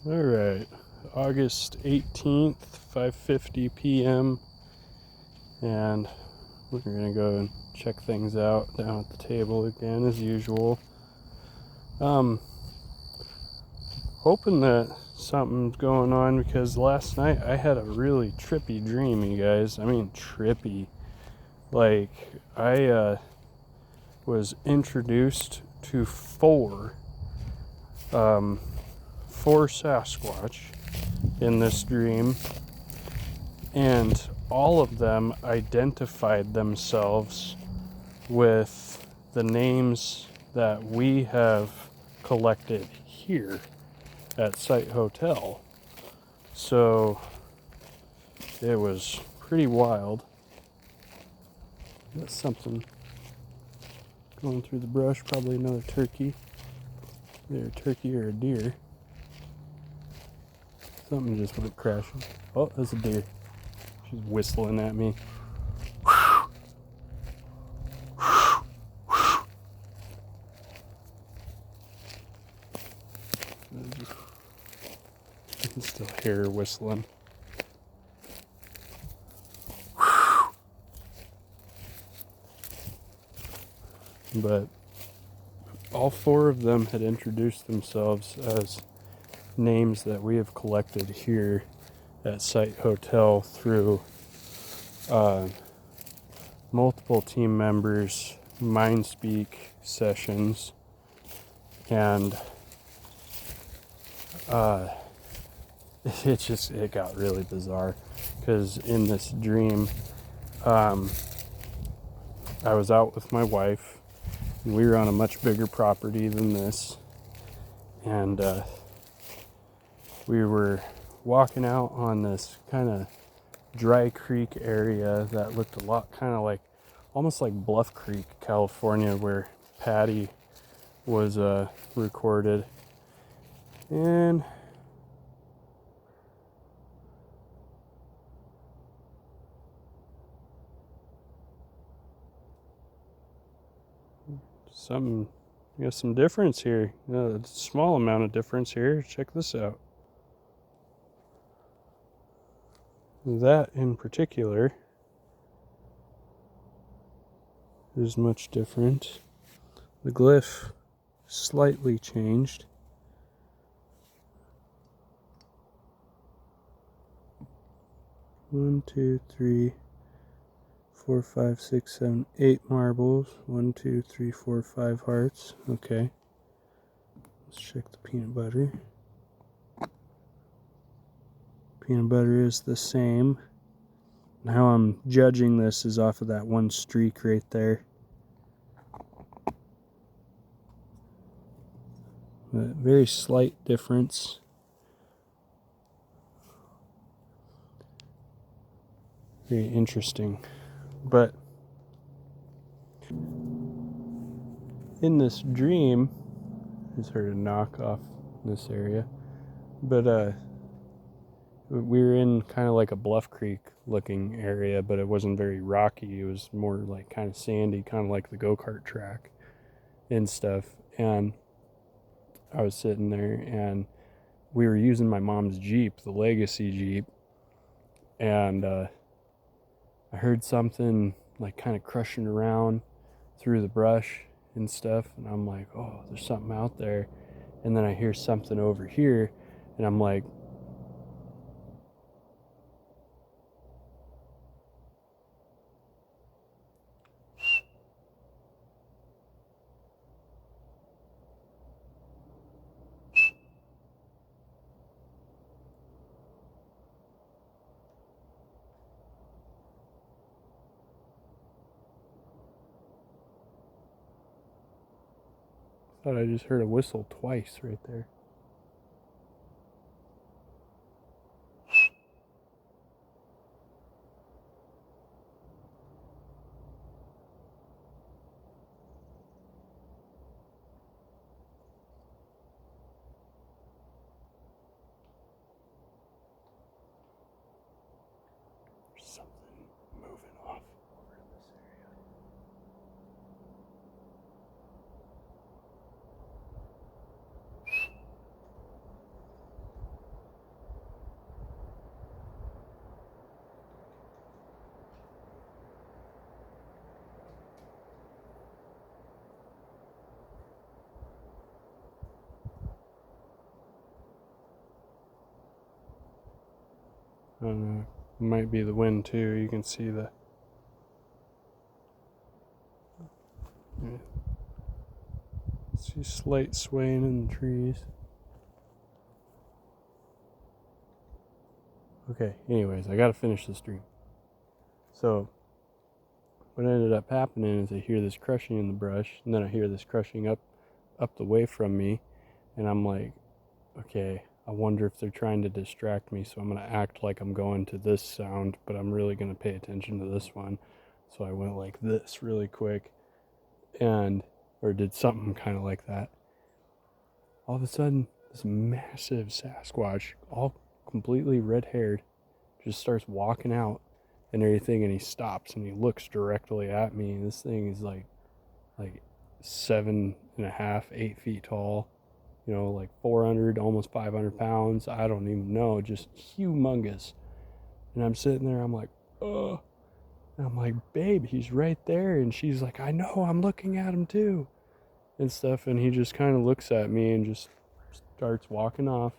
All right, August 18th, 5:50 p.m. and we're gonna go and check things out down at the table again as usual. Hoping that something's going on because last night I had a really trippy dream, you guys. I mean, trippy. Like, I was introduced to four Sasquatch in this dream, and all of them identified themselves with the names that we have collected here at Site Hotel. So it was pretty wild. That's something going through the brush, probably another turkey. Either a turkey or a deer. Something just went crashing. Oh, that's a deer. She's whistling at me. I can still hear her whistling. But all four of them had introduced themselves as names that we have collected here at Site Hotel through multiple team members' mind speak sessions, and it got really bizarre because in this dream I was out with my wife and we were on a much bigger property than this, and we were walking out on this kind of dry creek area that looked a lot kind of like almost like Bluff Creek, California, where Patty was recorded. And some difference here. A small amount of difference here. Check this out. That in particular is much different. The glyph slightly changed. One, two, three, 4, 5, 6, 7, 8 marbles. 1, 2, 3, 4, 5 hearts. Okay. Let's check the peanut butter. Peanut butter is the same. And how I'm judging this is off of that one streak right there. A very slight difference. Very interesting. But in this dream, I just heard a knock off this area. But we were in kind of like a Bluff Creek looking area, but it wasn't very rocky. It was more like kind of sandy, kind of like the go-kart track and stuff. And I was sitting there and we were using my mom's Jeep, the Legacy Jeep. And I heard something like kind of crushing around through the brush and stuff. And I'm like, oh, there's something out there. And then I hear something over here and I'm like, thought I just heard a whistle twice right there. There's something moving off over in this area. I don't know. It might be the wind too. You can see the... Yeah. See slight swaying in the trees. Okay, anyways, I gotta finish this dream. So, what ended up happening is I hear this crushing in the brush, and then I hear this crushing up the way from me, and I'm like, okay, I wonder if they're trying to distract me, so I'm gonna act like I'm going to this sound, but I'm really gonna pay attention to this one. So I went like this really quick, or did something kind of like that. All of a sudden, this massive Sasquatch, all completely red-haired, just starts walking out and everything, and he stops and he looks directly at me. This thing is like 7.5, 8 feet tall, like 400, almost 500 pounds. I don't even know, just humongous. And I'm sitting there, I'm like, oh. And I'm like, babe, he's right there. And she's like, I know, I'm looking at him too. And stuff. And he just kind of looks at me and just starts walking off.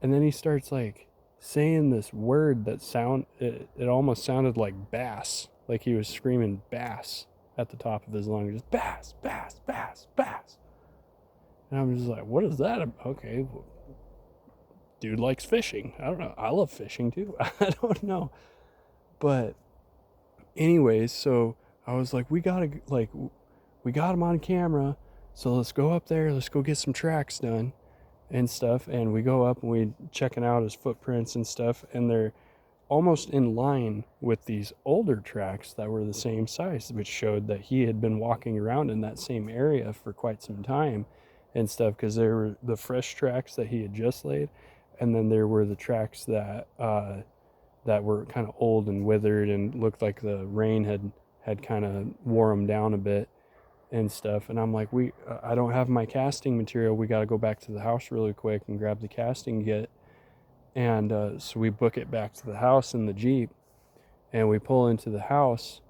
And then he starts like saying this word that it almost sounded like bass. Like he was screaming bass at the top of his lungs. Just bass, bass, bass, bass. And I'm just like, what is that? Okay, well, dude likes fishing. I don't know. I love fishing too. I don't know. But anyways, so I was like, we got him on camera. So let's go up there. Let's go get some tracks done and stuff. And we go up and we checking out his footprints and stuff. And they're almost in line with these older tracks that were the same size, which showed that he had been walking around in that same area for quite some time and stuff, because there were the fresh tracks that he had just laid, and then there were the tracks that were kind of old and withered and looked like the rain had kind of wore them down a bit and stuff. And I'm like, I don't have my casting material. We got to go back to the house really quick and grab the casting kit. And so we book it back to the house in the Jeep, and we pull into the house.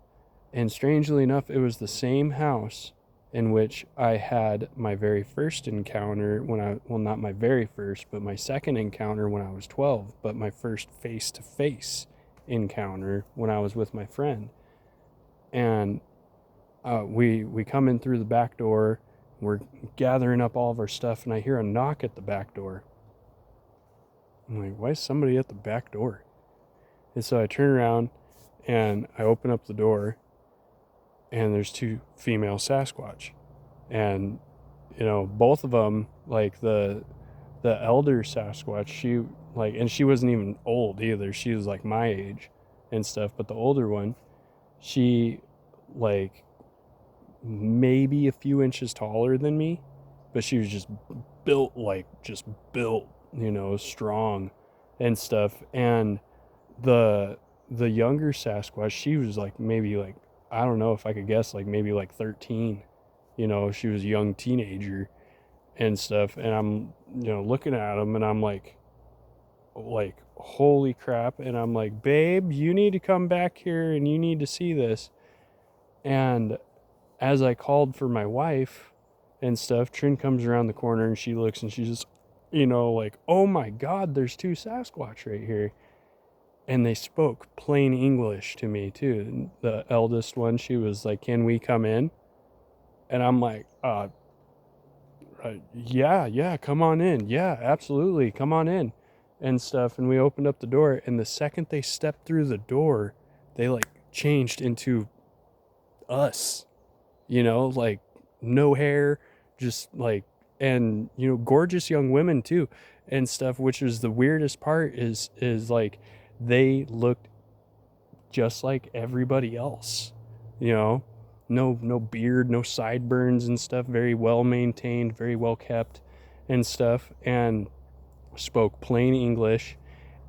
And strangely enough, it was the same house in which I had my very first encounter not my very first, but my second encounter when I was 12, but my first face-to-face encounter when I was with my friend. And we come in through the back door, we're gathering up all of our stuff, and I hear a knock at the back door. I'm like, why is somebody at the back door? And so I turn around and I open up the door, and there's two female Sasquatch. And, both of them, like the elder Sasquatch, and she wasn't even old either. She was like my age and stuff. But the older one, she like maybe a few inches taller than me, but she was just built, strong and stuff. And the younger Sasquatch, she was like maybe like, I don't know if I could guess, like maybe like 13. She was a young teenager and stuff. And I'm, looking at him, and I'm like, holy crap. And I'm like, babe, you need to come back here and you need to see this. And as I called for my wife and stuff, Trin comes around the corner and she looks and she's just, like, oh my God, there's two Sasquatch right here. And they spoke plain English to me too. The eldest one, she was like, can we come in? And I'm like, yeah, come on in. Yeah, absolutely, come on in and stuff. And we opened up the door, and the second they stepped through the door, they like changed into us, like no hair, just like, and gorgeous young women too and stuff, which is the weirdest part is like they looked just like everybody else, no beard, no sideburns and stuff, very well maintained, very well kept and stuff, and spoke plain English.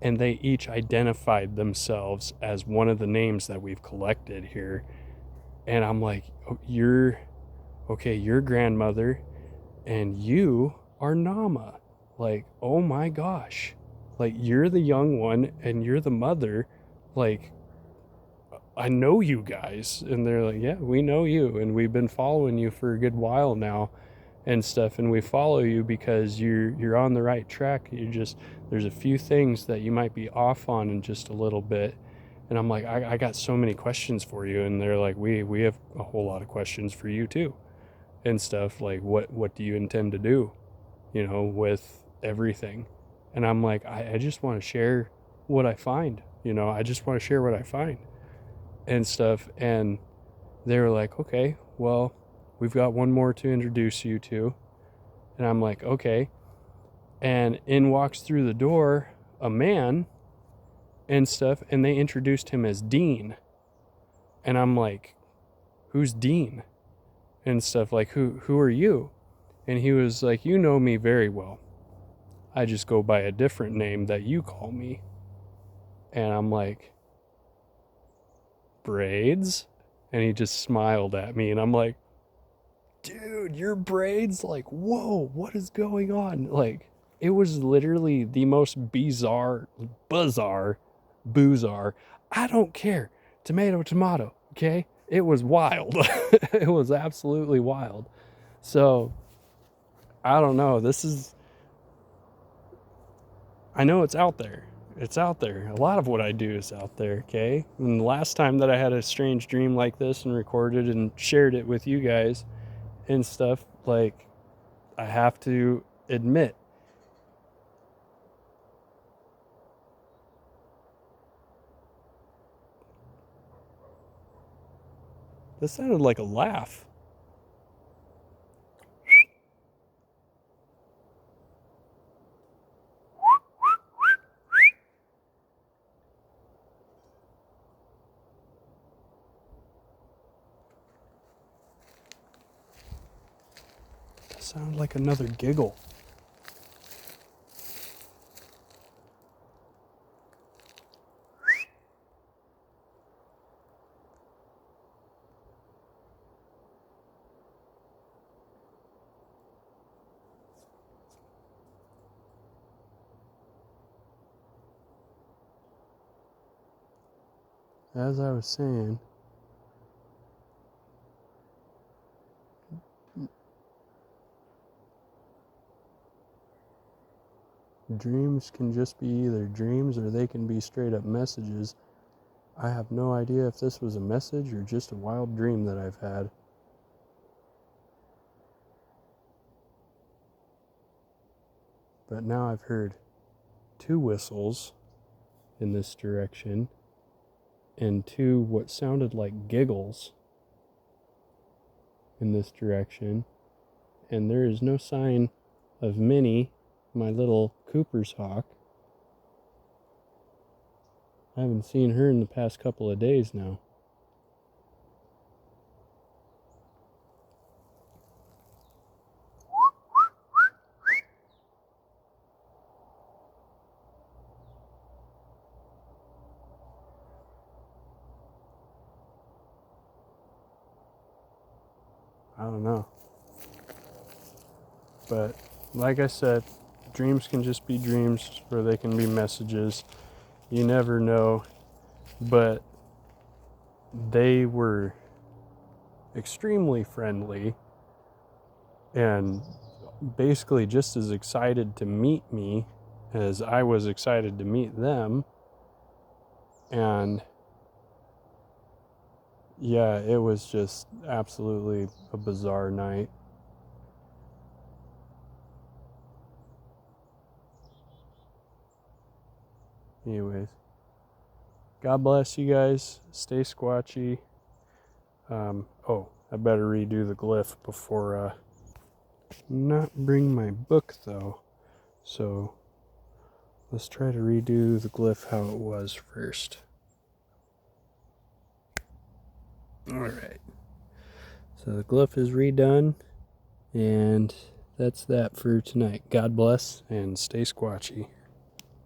And they each identified themselves as one of the names that we've collected here. And I'm like, oh, you're grandmother, and you are Nama. Like, oh my gosh, like you're the young one and you're the mother. Like, I know you guys. And they're like, yeah, we know you, and we've been following you for a good while now and stuff, and we follow you because you're on the right track. There's a few things that you might be off on in just a little bit. And I'm like, I got so many questions for you. And they're like, we have a whole lot of questions for you too, and stuff. Like, what do you intend to do, with everything? And I'm like, I just want to share what I find. I just want to share what I find and stuff. And they were like, okay, well, we've got one more to introduce you to. And I'm like, okay. And in walks through the door a man and stuff, and they introduced him as Dean. And I'm like, who's Dean? And stuff, like, who are you? And he was like, you know me very well. I just go by a different name that you call me. And I'm like, Braids? And he just smiled at me, and I'm like, dude, your braids? Like, whoa, what is going on? Like, it was literally the most bizarre, boozar. I don't care. Tomato, okay? It was wild. It was absolutely wild. So, I don't know. I know it's out there. It's out there. A lot of what I do is out there, okay? And the last time that I had a strange dream like this and recorded and shared it with you guys and stuff, like, I have to admit, this sounded like a laugh. That sounded like another giggle. As I was saying, dreams can just be either dreams or they can be straight up messages. I have no idea if this was a message or just a wild dream that I've had. But now I've heard 2 whistles in this direction and 2 what sounded like giggles in this direction. And there is no sign of Minnie, my little Cooper's hawk. I haven't seen her in the past couple of days now. I don't know. But like I said, dreams can just be dreams or they can be messages. You never know. But they were extremely friendly and basically just as excited to meet me as I was excited to meet them. And yeah, it was just absolutely a bizarre night. Anyways, God bless you guys. Stay squatchy. I better redo the glyph before not bring my book though. So let's try to redo the glyph how it was first. Alright. So the glyph is redone, and that's that for tonight. God bless and stay squatchy.